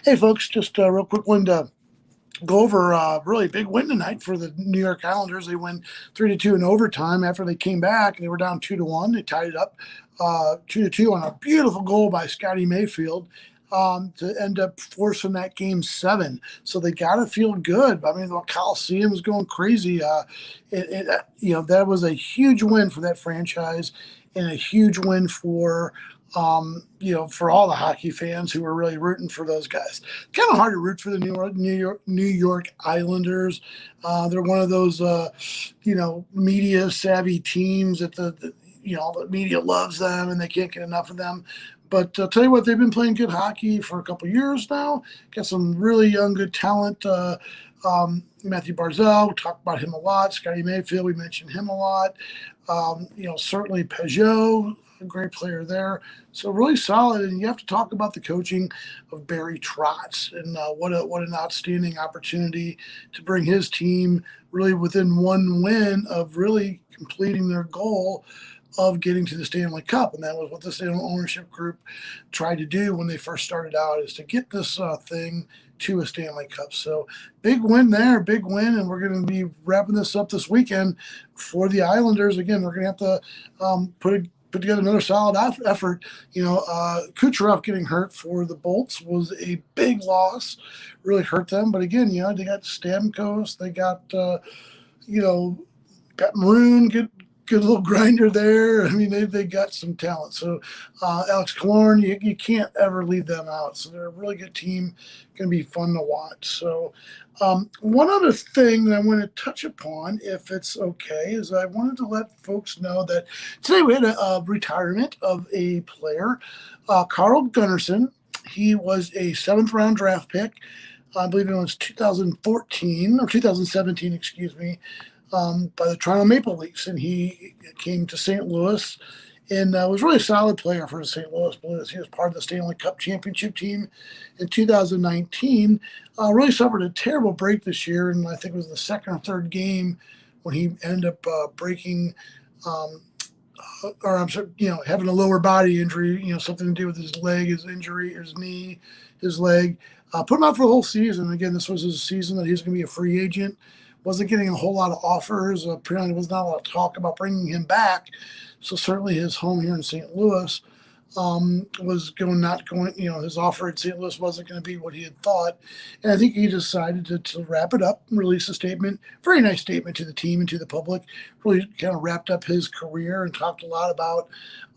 Hey, folks, just a real quick one to go over a really big win tonight for the New York Islanders. They win 3-2 in overtime. After they came back, they were down 2-1. They tied it up 2-2 on a beautiful goal by Scotty Mayfield to end up forcing that game seven. So they got to feel good. I mean, the Coliseum was going crazy. That was a huge win for that franchise and a huge win for for all the hockey fans who were really rooting for those guys. Kind of hard to root for the New York Islanders. They're one of those, media savvy teams that the media loves them and they can't get enough of them. But I'll tell you what, they've been playing good hockey for a couple years now. Got some really young, good talent. Matthew Barzal, we talked about him a lot. Scotty Mayfield, we mentioned him a lot. Certainly Peugeot, a great player there. So really solid. And you have to talk about the coaching of Barry Trotz and what an outstanding opportunity to bring his team really within one win of really completing their goal of getting to the Stanley Cup. And that was what the Stanley ownership group tried to do when they first started out, is to get this thing to a Stanley Cup. So big win there, big win. And we're going to be wrapping this up this weekend for the Islanders. Again, we're going to have to put together another solid effort. Kucherov getting hurt for the Bolts was a big loss, really hurt them. But again, they got Stamkos, they got, got Maroon, good little grinder there. I mean, they got some talent. So Alex Killorn, you can't ever leave them out. So they're a really good team, going to be fun to watch. So one other thing that I want to touch upon, if it's okay, is I wanted to let folks know that today we had a retirement of a player, Carl Gunnarsson. He was a seventh-round draft pick. I believe it was 2014 or 2017, excuse me, by the Toronto Maple Leafs, and he came to St. Louis and was really a solid player for the St. Louis Blues. He was part of the Stanley Cup championship team in 2019. Really suffered a terrible break this year, and I think it was the second or third game when he ended up breaking, or I'm sorry, having a lower body injury, something to do with his leg, his injury, his knee, his leg. Put him out for the whole season. Again, this was his season that he was going to be a free agent. Wasn't getting a whole lot of offers. Apparently, was not a lot of talk about bringing him back. So certainly, his home here in St. Louis was not going. His offer at St. Louis wasn't going to be what he had thought, and I think he decided to wrap it up and release a statement. Very nice statement to the team and to the public. Really kind of wrapped up his career and talked a lot about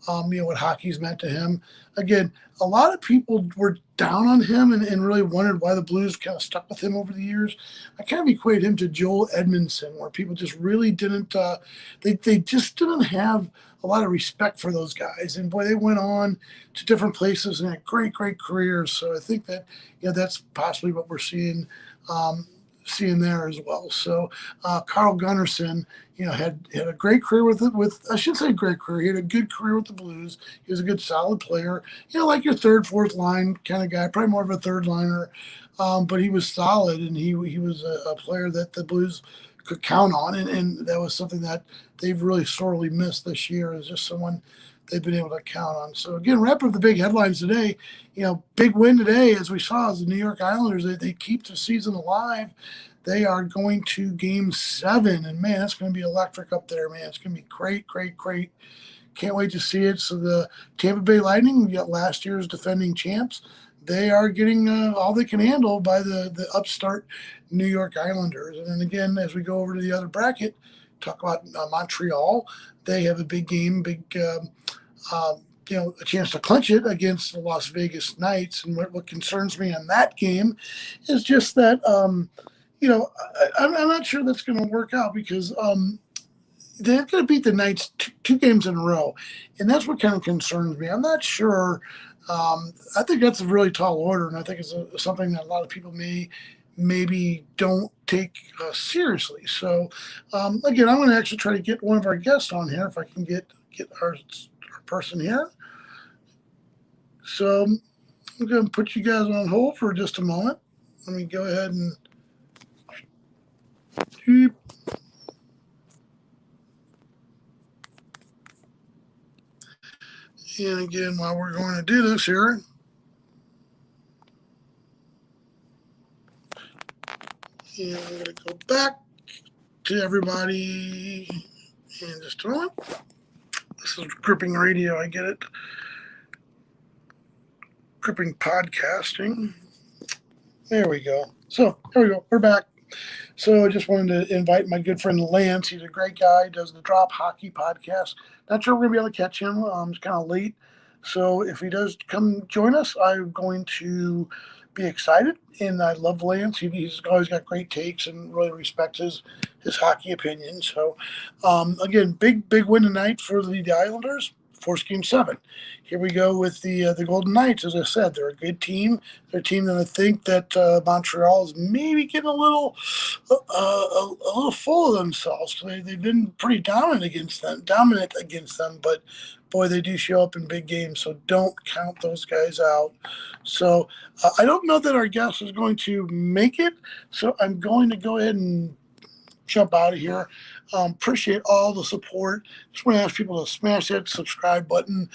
what hockey's meant to him. Again, a lot of people were down on him and really wondered why the Blues kind of stuck with him over the years. I kind of equate him to Joel Edmondson, where people just really didn't, they just didn't have a lot of respect for those guys. And boy, they went on to different places and had great, great careers. So I think that, that's possibly what we're seeing there as well. So Carl Gunnarsson, had a great career with I should say great career. He had a good career with the Blues. He was a good, solid player. Like your third, fourth line kind of guy, probably more of a third liner. But he was solid, and he was a player that the Blues could count on, and that was something that they've really sorely missed this year, is just someone they've been able to count on. So again, wrap up the big headlines today. Big win today, as we saw, as the New York Islanders, they keep the season alive. They are going to Game 7, and man, it's going to be electric up there, man. It's going to be great, great, great. Can't wait to see it. So the Tampa Bay Lightning, we got last year's defending champs. They are getting all they can handle by the upstart New York Islanders. And then again, as we go over to the other bracket, talk about Montreal. They have a big game, a chance to clinch it against the Las Vegas Knights. And what concerns me on that game is just that, I'm not sure that's going to work out, because they're going to beat the Knights two games in a row. And that's what kind of concerns me. I'm not sure. I think that's a really tall order, and I think it's something that a lot of people maybe don't take seriously. So, again, I'm going to actually try to get one of our guests on here, if I can get our person here. So I'm going to put you guys on hold for just a moment. Let me go ahead and keep. And again, while we're going to do this here, And I'm going to go back to everybody in just a moment. This is gripping radio, I get it. Gripping podcasting. There we go. So, here we go. We're back. So I just wanted to invite my good friend Lance. He's a great guy. He does the Drop Hockey podcast. Not sure we're going to be able to catch him. It's kind of late. So if he does come join us, I'm going to be excited. And I love Lance. He's always got great takes and really respects his hockey opinion. So, again, big win tonight for the Islanders. Force Game 7. Here we go with the Golden Knights. As I said, they're a good team. They're a team that I think that Montreal is maybe getting a little full of themselves. They've been pretty dominant against them, but boy, they do show up in big games. So don't count those guys out. So I don't know that our guest is going to make it. So I'm going to go ahead and jump out of here. Appreciate all the support. Just want to ask people to smash that subscribe button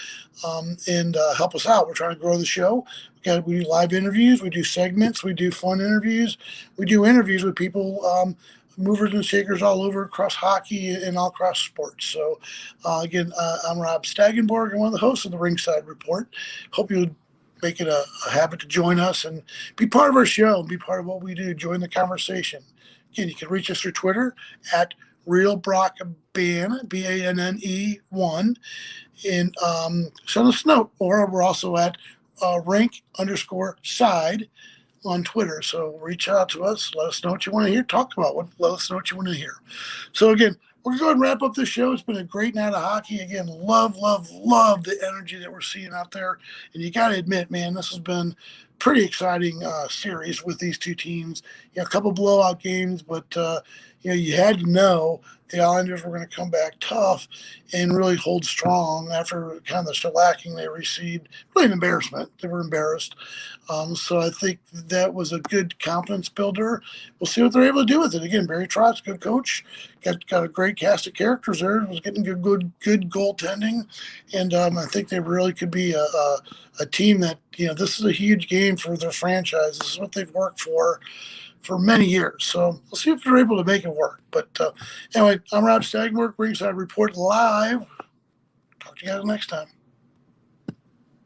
and help us out. We're trying to grow the show. We do live interviews. We do segments. We do fun interviews. We do interviews with people, movers and shakers all over across hockey and all across sports. So, again, I'm Rob Staggenborg. I'm one of the hosts of the Rinkside Report. Hope you make it a habit to join us and be part of our show and be part of what we do. Join the conversation. Again, you can reach us through Twitter at RealBrockBan, BANNE1, and send us a note. Or we're also at rank_side on Twitter. So reach out to us. Let us know what you want to hear. Talk about let us know what you want to hear. So again, we're going to go ahead and wrap up this show. It's been a great night of hockey. Again, love the energy that we're seeing out there. And you got to admit, man, this has been pretty exciting series with these two teams. A couple blowout games, but you had to know the Islanders were going to come back tough and really hold strong after kind of the shellacking they received. Really an embarrassment. They were embarrassed. So I think that was a good confidence builder. We'll see what they're able to do with it. Again, Barry Trott's a good coach. Got a great cast of characters there. Was getting good goaltending, and I think they really could be a team that this is a huge game for their franchise. This is what they've worked for many years. So we'll see if they're able to make it work. But anyway, I'm Rob Staggenborg, Rinkside Report Live. Talk to you guys next time.